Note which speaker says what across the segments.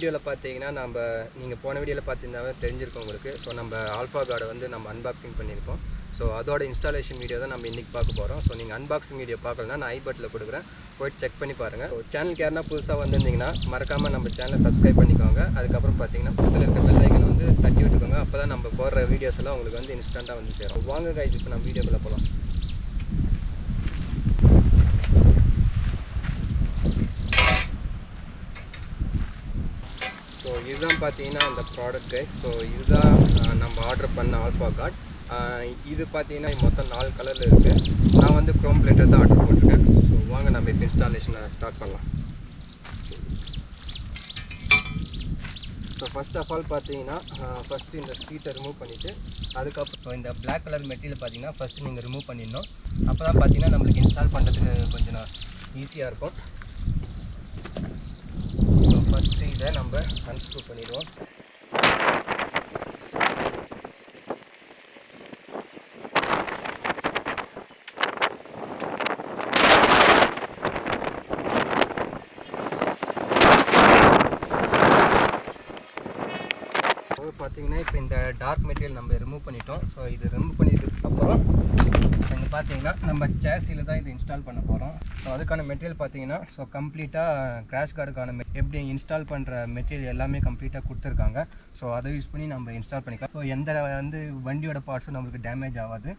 Speaker 1: வீடியோவில் பார்த்தீங்கன்னா நீங்கள் போன வீடியோவில் பார்த்திருந்தாவே தெரிஞ்சிருக்கோம் உங்களுக்கு. ஸோ நம்ம ஆல்ஃபா கார்டை வந்து நம்ம அன்பாக்சிங் பண்ணியிருக்கோம். ஸோ அதோட இன்ஸ்டாலேஷன் வீடியோ தான் நம்ம இன்றைக்கி பார்க்க போகிறோம். ஸோ நீங்கள் அன்பாக்சிங் வீடியோ பார்க்கலன்னா நான் ஐ பட்டில் கொடுக்குறேன், போய்ட்டு செக் பண்ணி பாருங்கள். ஸோ சேனலுக்கு யாருன்னா புதுசாக வந்திருந்தீங்கன்னா மறக்காமல் நம்ம சேனலை சப்ஸ்கிரைப் பண்ணிக்கோங்க. அதுக்கப்புறம் பார்த்தீங்கன்னா பக்கத்தில் இருக்க பெல் ஐக்கனை வந்து தட்டி விட்டுக்கோங்க. அப்போ தான் நம்ம போடுற வீடியோஸ் எல்லாம் உங்களுக்கு வந்து இன்ஸ்டண்ட்டாக வந்து சேரும். வாங்க கைஸ், இப்போ நம்ம வீடியோக்குள்ளே போகலாம். ஸோ இதுதான் பார்த்தீங்கன்னா அந்த ப்ராடக்ட் கைஸ். ஸோ இதுதான் நம்ம ஆர்டர் பண்ண ஆல்ஃபா கார்ட். இது பார்த்தீங்கன்னா மொத்தம் 4 கலரில் இருக்குது. நான் வந்து க்ரோம் பிளேட்டர் தான் ஆர்டர் போட்டிருக்கேன். ஸோ வாங்க நம்ம இப்போ இன்ஸ்டாலேஷனை ஸ்டார்ட் பண்ணலாம். ஸோ ஃபஸ்ட் ஆஃப் ஆல் பார்த்தீங்கன்னா ஃபஸ்ட்டு இந்த சீட்டை ரிமூவ் பண்ணிவிட்டு அதுக்கப்புறம் இந்த பிளாக் கலர் மெட்டீரியல் பார்த்தீங்கன்னா ஃபஸ்ட்டு நீங்கள் ரிமூவ் பண்ணிடணும். அப்போ தான் பார்த்தீங்கன்னா நம்மளுக்கு இன்ஸ்டால் பண்ணுறதுக்கு கொஞ்சம் ஈஸியாக இருக்கும். ஸோ ஃபஸ்ட்டு இதை நம்ம அன்ஸ்க்ரூ பண்ணிடுவோம். பார்த்தீங்கன்னா இப்போ இந்த டார்க் மெட்டீரியல் நம்ம ரிமூவ் பண்ணிட்டோம். ஸோ இது ரிமூவ் பண்ணிட்டதுக்கப்புறம் இங்கே பார்த்தீங்கன்னா நம்ம சேஸில் தான் இது இன்ஸ்டால் பண்ண போகிறோம். ஸோ அதுக்கான மெட்டீரியல் பார்த்தீங்கன்னா ஸோ கம்ப்ளீட்டாக கிராஷ் கார்டுக்கான எப்படி இன்ஸ்டால் பண்ணுற மெட்டீரியல் எல்லாமே கம்ப்ளீட்டாக கொடுத்துருக்காங்க. ஸோ அதை யூஸ் பண்ணி நம்ம இன்ஸ்டால் பண்ணிக்கலாம். ஸோ எந்த வந்து வண்டியோட பார்ட்ஸும் நம்மளுக்கு டேமேஜ் ஆகாது.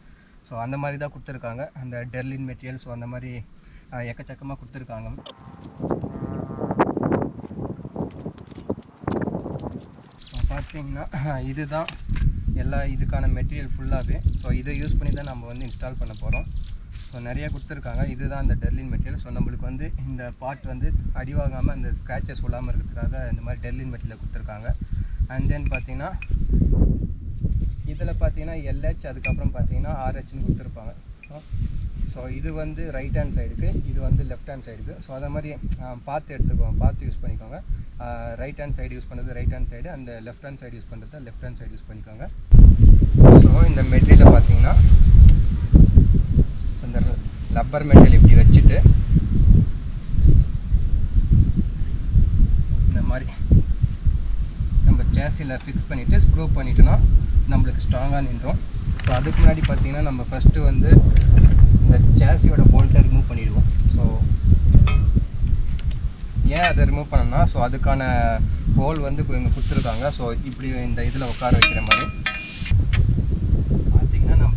Speaker 1: ஸோ அந்த மாதிரி தான் கொடுத்துருக்காங்க. அந்த டெர்லின் மெட்டீரியல் ஸோ அந்த மாதிரி எக்கச்சக்கமாக கொடுத்துருக்காங்க. பார்த்தீங்கன்னா இதுதான் இதுக்கான மெட்டீரியல் ஃபுல்லாகவே. ஸோ இதை யூஸ் பண்ணி தான் நம்ம வந்து இன்ஸ்டால் பண்ண போகிறோம். ஸோ நிறையா கொடுத்துருக்காங்க. இதுதான் அந்த டெர்லின் மெட்டீரியல். ஸோ நம்மளுக்கு வந்து இந்த பார்ட் வந்து அடிவாகாமல் அந்த ஸ்க்ராச்சஸ் விழாமல் இருக்கிறதுக்காக இந்த மாதிரி டெர்லின் மெட்டீரியல் கொடுத்துருக்காங்க. அண்ட் தென் பார்த்தீங்கன்னா இதில் பார்த்தீங்கன்னா LH அதுக்கப்புறம் பார்த்தீங்கன்னா RH கொடுத்துருப்பாங்க. ஸோ இது வந்து ரைட் ஹேண்ட் சைடுக்கு, இது வந்து லெஃப்ட் ஹேண்ட் சைடுக்கு. ஸோ அதை மாதிரி பார்த்து யூஸ் பண்ணிக்கோங்க. ரைட் ஹேண்ட் சைடு யூஸ் பண்ணுறது ரைட் ஹேண்ட் சைடு, அந்த லெஃப்ட் ஹேண்ட் சைடு யூஸ் பண்ணுறது லெஃப்ட் ஹேண்ட் சைடு யூஸ் பண்ணிக்கோங்க. ஸோ இந்த மெட்டீரியலை பார்த்தீங்கன்னா இந்த ரப்பர் மெட்டீரியல் இப்படி வச்சுட்டு இந்த மாதிரி நம்ம சேஸில் ஃபிக்ஸ் பண்ணிவிட்டு ஸ்க்ரூ பண்ணிட்டோன்னா நம்மளுக்கு ஸ்ட்ராங்காக நின்றோம். ஸோ அதுக்கு முன்னாடி பார்த்தீங்கன்னா நம்ம ஃபஸ்ட்டு வந்து இந்த சேஸியோட போல்ட்டை ரிமூவ் பண்ணிடுவோம். ஸோ ஏன் அதை ரிமூவ் பண்ணோம்னா ஸோ அதுக்கான ஹோல் வந்து இங்கே கொடுத்துருக்காங்க. ஸோ இப்படி இந்த இதில் உட்கார வைக்கிற மாதிரி பார்த்திங்கன்னா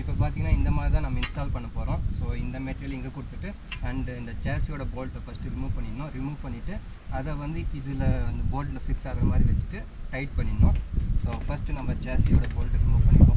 Speaker 1: இப்போ பார்த்தீங்கன்னா இந்த மாதிரி தான் நம்ம இன்ஸ்டால் பண்ண போகிறோம். ஸோ இந்த மெட்டீரியல் இங்கே கொடுத்துட்டு அண்டு இந்த சேஸியோட போல்ட்டை ஃபஸ்ட்டு ரிமூவ் பண்ணிடணும். ரிமூவ் பண்ணிவிட்டு அதை வந்து இதில் அந்த போல்ட்டில் ஃபிக்ஸ் ஆகிற மாதிரி வச்சுட்டு டைட் பண்ணிடணும். ஸோ ஃபஸ்ட்டு நம்ம சேஸியோட போல்ட்டை ரிமூவ் பண்ணிடுவோம்.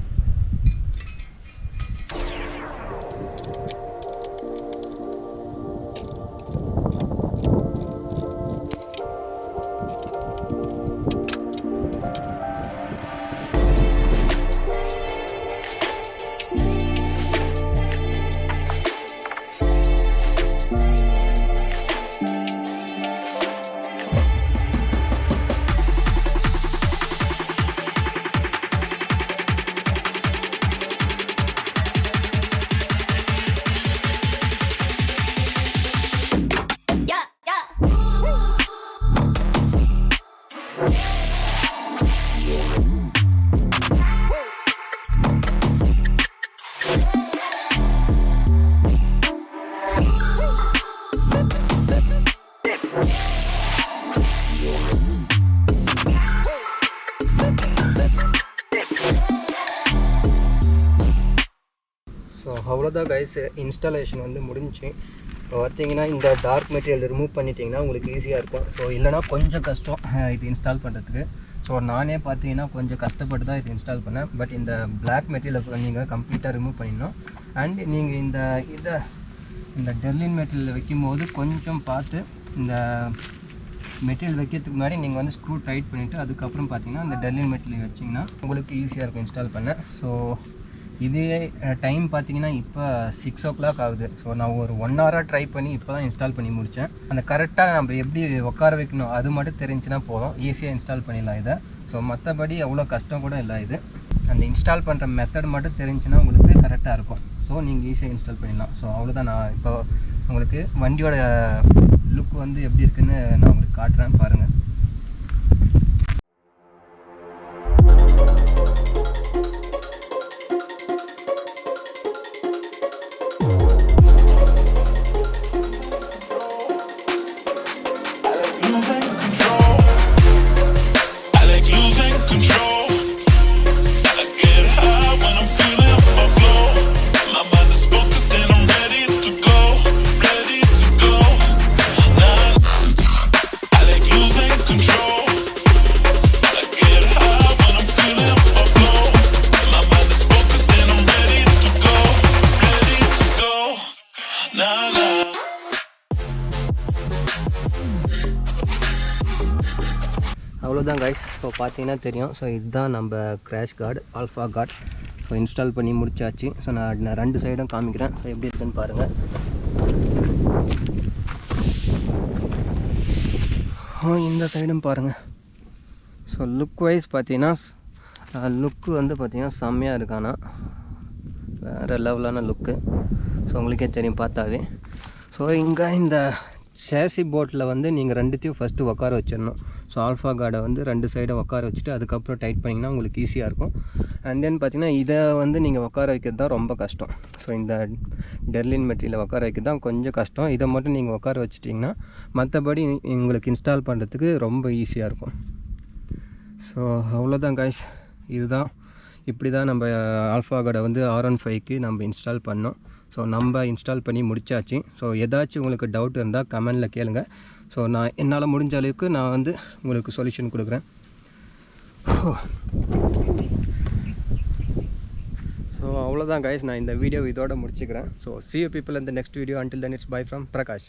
Speaker 1: ஸோ அவ்வளோதான் கைஸ், இன்ஸ்டாலேஷன் வந்து முடிஞ்சு. இப்போ பார்த்தீங்கன்னா இந்த டார்க் மெட்டீரியல் ரிமூவ் பண்ணிட்டீங்கன்னா உங்களுக்கு ஈஸியாக இருக்கும். ஸோ இல்லைனா கொஞ்சம் கஷ்டம் இது இன்ஸ்டால் பண்ணுறதுக்கு. ஸோ நானே பார்த்தீங்கன்னா கொஞ்சம் கஷ்டப்பட்டு தான் இது இன்ஸ்டால் பண்ணேன். பட் இந்த பிளாக் மெட்டீரியலை நீங்கள் கம்ப்ளீட்டாக ரிமூவ் பண்ணிடணும். அண்ட் நீங்கள் இந்த டெர்லின் மெட்டீரியல் வைக்கும்போது கொஞ்சம் பார்த்து இந்த மெட்டீரியல் வைக்கிறதுக்கு முன்னாடி நீங்கள் வந்து ஸ்க்ரூ டைட் பண்ணிவிட்டு அதுக்கப்புறம் பார்த்தீங்கன்னா இந்த டெர்லின் மெட்டீரியல் வச்சிங்கன்னா உங்களுக்கு ஈஸியாக இருக்கும் இன்ஸ்டால் பண்ண. ஸோ இதே டைம் பார்த்தீங்கன்னா இப்போ 6 o'clock ஆகுது. ஸோ நான் ஒரு 1 hour ட்ரை பண்ணி இப்போ தான் இன்ஸ்டால் பண்ணி முடித்தேன். அந்த கரெக்டாக நம்ம எப்படி உட்கார வைக்கணும் அது மட்டும் தெரிஞ்சுன்னா போதும், ஈஸியாக இன்ஸ்டால் பண்ணிடலாம் இதை. ஸோ மற்றபடி அவ்வளோ கஷ்டம் கூட இல்லை இது. அந்த இன்ஸ்டால் பண்ணுற மெத்தட் மட்டும் தெரிஞ்சுன்னா உங்களுக்கு கரெக்டாக இருக்கும். ஸோ நீங்கள் ஈஸியாக இன்ஸ்டால் பண்ணிடலாம். ஸோ அவ்வளோதான். நான் இப்போ உங்களுக்கு வண்டியோட லுக் வந்து எப்படி இருக்குன்னு நான் உங்களுக்கு காட்டுறேன் பாருங்கள். அவ்வளோதான் கைஸ். ஸோ பார்த்தீங்கன்னா தெரியும். ஸோ இதுதான் நம்ம crash card, alpha card. So install பண்ணி முடிச்சாச்சு. ஸோ நான் 2 சைடும் காமிக்கிறேன். ஸோ எப்படி இருக்குன்னு பாருங்கள். இந்த சைடும் பாருங்கள். ஸோ லுக் வைஸ் பார்த்தீங்கன்னா லுக்கு வந்து பார்த்திங்கன்னா செம்மையாக இருக்கானா, வேறு லெவலான லுக்கு. ஸோ உங்களுக்கே தெரியும் பார்த்தாவே. ஸோ இங்கே இந்த சேசி போட்டில் வந்து நீங்கள் 2த்தையும் ஃபஸ்ட்டு உட்கார வச்சிடணும். ஸோ ஆல்ஃபா கார்டை வந்து 2 சைடும் உட்கார வச்சுட்டு அதுக்கப்புறம் டைட் பண்ணிங்கன்னா உங்களுக்கு ஈஸியாக இருக்கும். அண்ட் தென் பார்த்திங்கன்னா இதை வந்து நீங்கள் உட்கார வைக்கிறது தான் ரொம்ப கஷ்டம். ஸோ இந்த டெர்லின் மெட்டீரியலை உட்கார வைக்கிறது தான் கொஞ்சம் கஷ்டம். இதை மட்டும் நீங்கள் உட்கார வச்சிட்டிங்கன்னா மற்றபடி உங்களுக்கு இன்ஸ்டால் பண்ணுறதுக்கு ரொம்ப ஈஸியாக இருக்கும். ஸோ அவ்வளோதான் காய்ஸ். இதுதான் இப்படி தான் நம்ம ஆல்ஃபா கார்டை வந்து R15க்கு நம்ம இன்ஸ்டால் பண்ணோம். ஸோ நம்ம இன்ஸ்டால் பண்ணி முடிச்சாச்சு. ஸோ ஏதாச்சும் உங்களுக்கு டவுட் இருந்தால் கமெண்டில் கேளுங்க. ஸோ நான் என்னால் முடிஞ்ச அளவுக்கு நான் வந்து உங்களுக்கு சொல்யூஷன் கொடுக்குறேன். ஸோ அவ்வளோதான் கைஸ், நான் இந்த வீடியோ இதோட முடிச்சுக்கிறேன். So see you people in the next video. Until then it's bye from Prakash.